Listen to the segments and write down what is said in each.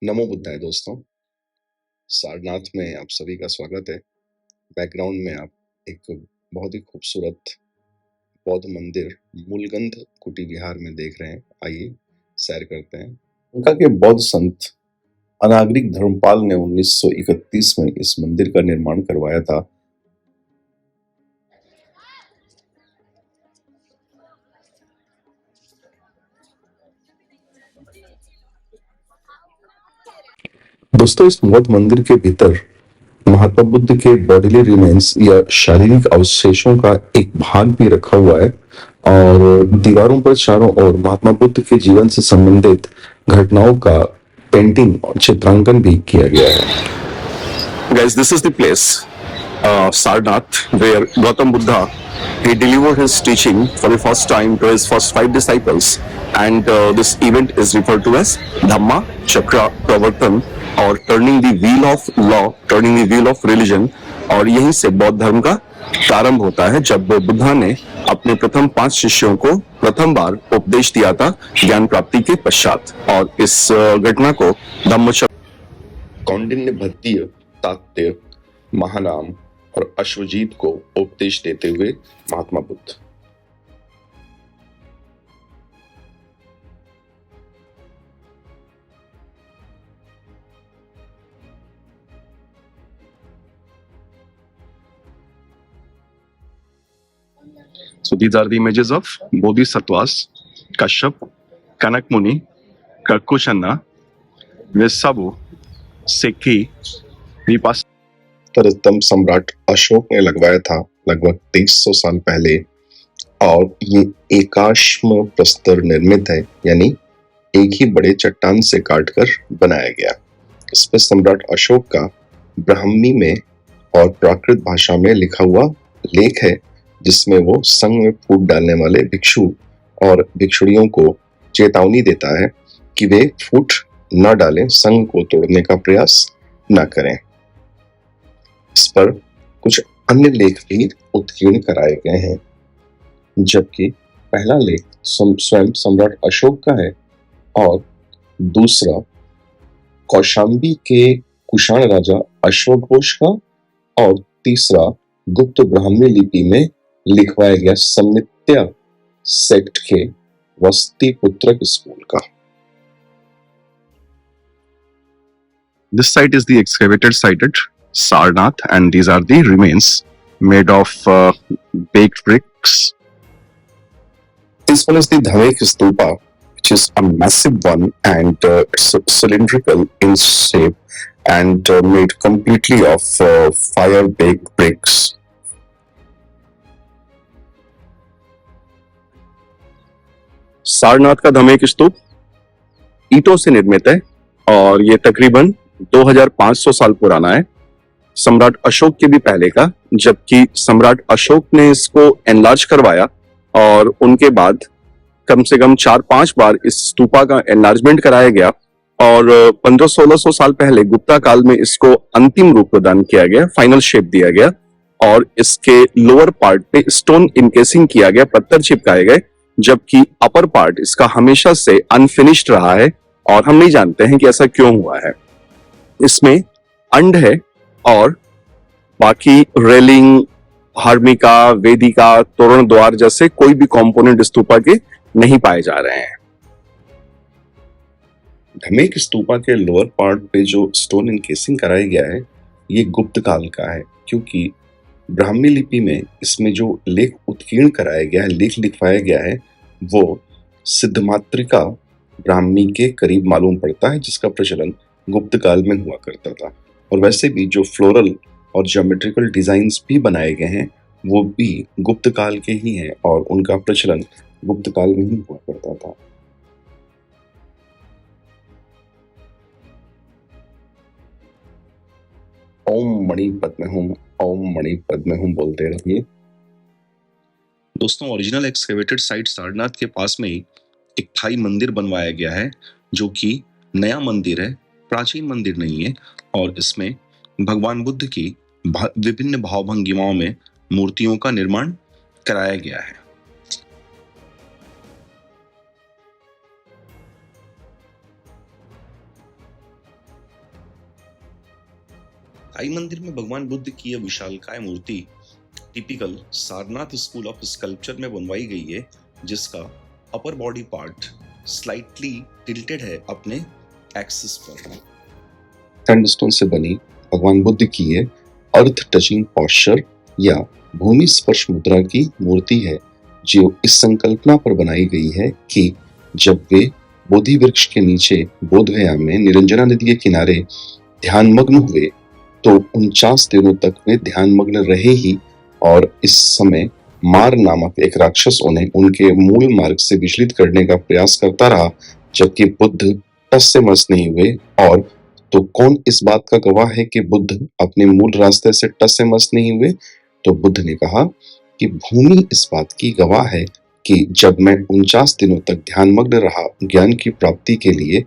नमो बुद्धाय दोस्तों। सारनाथ में आप सभी का स्वागत है। बैकग्राउंड में आप एक बहुत ही खूबसूरत बौद्ध मंदिर मूलगंध कुटी विहार में देख रहे हैं। आइए सैर करते हैं। उनका के बौद्ध संत अनागरिक धर्मपाल ने 1931 में इस मंदिर का निर्माण करवाया था। दोस्तों, इस बौद्ध मंदिर के भीतर महात्मा बुद्ध के बॉडीली रिमेन्स या शारीरिक अवशेषों का एक भाग भी रखा हुआ है और दीवारों पर चारों ओर महात्मा बुद्ध के जीवन से संबंधित घटनाओं का पेंटिंग और चित्रांकन भी किया गया है। Guys, this is the place, Sarnath, where Gautam Buddha he delivered his teaching for the first time to his first 5 disciples, and this event is referred to as Dhamma Chakra Pravartan और turning the wheel of law, turning the wheel of religion. और यहीं से बौद्ध धर्म का प्रारंभ होता है, जब बुद्धा ने अपने प्रथम 5 शिष्यों को प्रथम बार उपदेश दिया था ज्ञान प्राप्ति के पश्चात। और इस घटना को धम्मचक्र कौंडिन्य भद्दीय तात्य महानाम और अश्वजीत को उपदेश देते हुए Mahatma Buddha. So these are the images of Bodhisattvas, Kashyap, Kanak Muni, Karkushanna, Vesabu, Sekhi, Vipas। प्रथम सम्राट अशोक ने लगवाया था लगभग 2300 साल पहले, और ये एकाश्म प्रस्तर निर्मित है, यानी एक ही बड़े चट्टान से काटकर बनाया गया। इस पर सम्राट अशोक का ब्राह्मी में और प्राकृत भाषा में लिखा हुआ लेख है, जिसमें वो संघ में फूट डालने वाले भिक्षु और भिक्षुणियों को चेतावनी देता है कि वे फूट न डालें, संघ को तोड़ने का प्रयास न करें। इस पर कुछ अन्य लेख भी उत्कीर्ण कराए गए हैं, जबकि पहला लेख स्वयं सम्राट अशोक का है और दूसरा कौशांबी के कुषाण राजा अश्वघोष का और तीसरा गुप्त ब्राह्मी लिपि में लिखवाया गया समित्या सेक्ट के वस्तिपुत्रक स्कूल का। This site is the excavated site at Sarnath, and these are the remains made of baked bricks. This one is the Dhamek Stupa, which is a massive one, and it's cylindrical in shape and made completely of fire baked bricks. Sarnath का धमेक स्तूप ईंटों से निर्मित है और ये तकरीबन 2500 साल पुराना है। सम्राट अशोक के भी पहले का, जबकि सम्राट अशोक ने इसको एनलार्ज करवाया और उनके बाद कम से कम 4-5 बार इस स्तूपा का एनलार्जमेंट कराया गया और 1500-1600 साल पहले गुप्ता काल में इसको अंतिम रूप प्रदान किया गया, फाइनल शेप दिया गया और इसके लोअर पार्ट पे स्टोन इनकेसिंग किया गया, पत्थर चिपकाए गए, जबकि अपर पार्ट इसका हमेशा से अनफिनिश्ड रहा है और हम नहीं जानते हैं कि ऐसा क्यों हुआ है। इसमें अंड है और बाकी रेलिंग, हार्मिका, वेदिका, तोरण द्वार जैसे कोई भी कंपोनेंट स्तूपा के नहीं पाए जा रहे हैं। धमेक स्तूपा के लोअर पार्ट पे जो स्टोन इनकेसिंग कराया गया है, ये गुप्त काल का है, क्योंकि ब्राह्मी लिपि में इसमें जो लेख उत्कीर्ण कराया गया है, लेख लिखवाया गया है, वो सिद्धमातृका ब्राह्मी के करीब मालूम पड़ता है, जिसका प्रचलन गुप्त काल में हुआ करता था। और वैसे भी जो फ्लोरल और ज्योमेट्रिकल डिजाइन्स भी बनाए गए हैं, वो भी गुप्त काल के ही हैं और उनका प्रचलन गुप्त काल में ही हुआ करता था। ओम मणि पद्मे हुम, ओम मणि पद्मे हुम बोलते रहिए। दोस्तों, ओरिजिनल एक्सकेवेटेड साइट सारनाथ के पास में ही एक थाई मंदिर बनवाया गया है, जो कि नया मंदिर है, प्राचीन मंदिर नहीं है, और इसमें भगवान बुद्ध की विभिन्न भावभंगिमाओं में मूर्तियों का निर्माण कराया गया है। आई मंदिर में भगवान बुद्ध की यह विशालकाय मूर्ति typical Sarnath school of sculpture में बनवाई गई है, जिसका upper body part slightly tilted है अपने एक्सिस पर। सैंडस्टोन से बनी भगवान बुद्ध की ये अर्थ टचिंग पॉस्चर या भूमि स्पर्श मुद्रा की मूर्ति है, जो इस संकल्पना पर बनाई गई है कि जब वे बोधि वृक्ष के नीचे बोधगया में निरंजना नदी के किनारे ध्यानमग्न हुए तो 49 दिनों तक वे ध्यानमग्न रहे ही, और इस समय मार नामक एक राक्षस उन्हें उनके मूल मार्ग से विचलित करने का प्रयास करता रहा, जबकि बुद्ध टस से मस नहीं हुए। और तो कौन इस बात का गवाह है कि बुद्ध अपने मूल रास्ते से टस से मस नहीं हुए? तो बुद्ध ने कहा कि भूमि इस बात की गवाह है कि जब मैं 49 दिनों तक ध्यानमग्न रहा ज्ञान की प्राप्ति के लिए,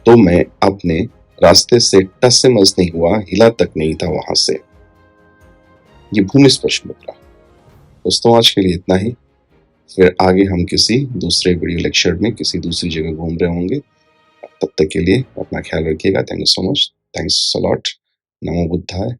तो मैं अपने रास्ते से टस से मस नहीं हुआ, हिला तक नहीं था वहां से। ये भूमि स्पर्श मुद्रा। दोस्तों, आज के लिए इतना ही। फिर आगे हम किसी दूसरे वीडियो लेक्चर में किसी दूसरी जगह घूम रहे होंगे। तब तक के लिए अपना ख्याल रखिएगा। Thank you so much. Thanks a lot. NaMo बुद्धाय।